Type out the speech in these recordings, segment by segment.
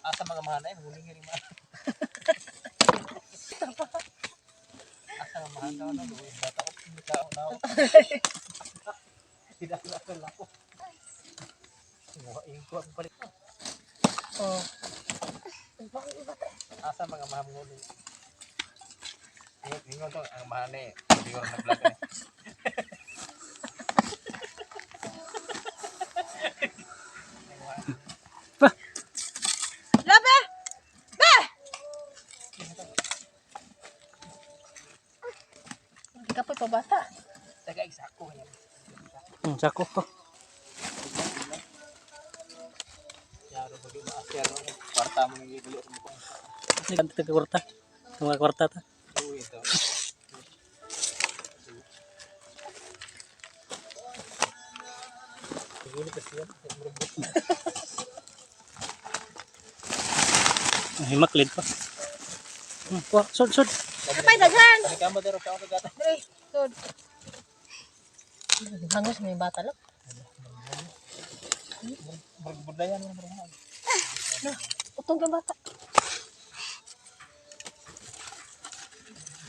Asa mga mahanay, huling rin mga. Asa mga mahanay, ano, luwi, bata ko, hindi ka ako. Tidak ako. Semua ingkuan balik. Oh. Asa mga mahamuli. Ingon to, ang mahane, hindi ko na vlog. Labe! Be! Hindi ka pa bata. Taga isako yan. Sako ko. Yaro bagi maakyar no. Kwarta mo yung ibili mo ko. Ganti ke kwarta. Mga kwarta ta. Uy ito. Siguro kasi yan. Himak lid pa. Wah, sud. Kapay daghan. Kani kamo dero ka gata. Dre, sud. Hangos may bata lo. Berbudayan mo bro. Nah, utong ka bata.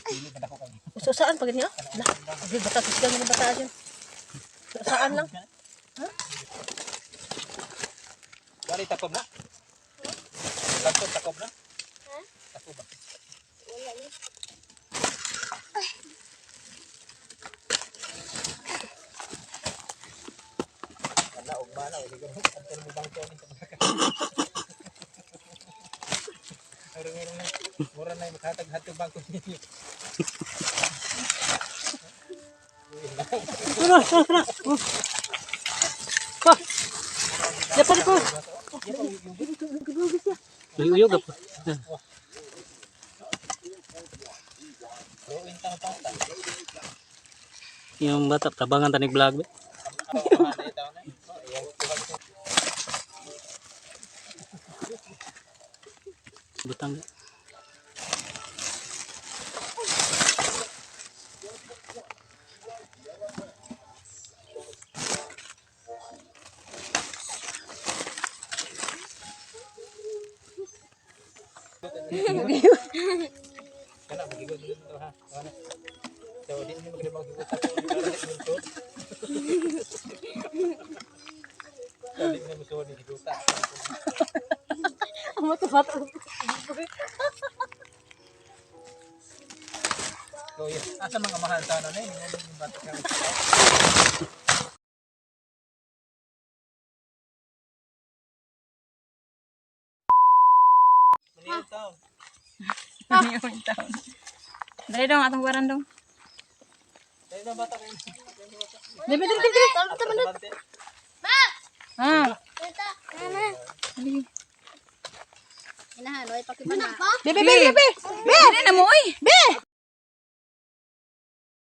Pili kada ko kami. Saan pag niya? Lah, di bata kisga ng bata diyan. Saan lang? Ha? Kali takob na. Lantot takob na. Ha? Takob ba? Wala ni. Wala og bala, uli ko. Antel mo bang to ni sa mga. Mura na makatag-hatag bangko ninyo. Dapat ko. Uyog apa? Yung bata tabangan tanig vlog. Butang. Kana magigot dito ha. Kana. So di mo magdala magigot sa dito. Dali na mo suwan ni gota. Amo to bata. So yes, asa mga mahal ta na ni yung bata ka. Maniyang taon. Dali dong atong baran dong. Dali na bata ko. Debe. Ah. Tita, nana. Inahan, oy pakibana. Be. Dili na mo oy. Be.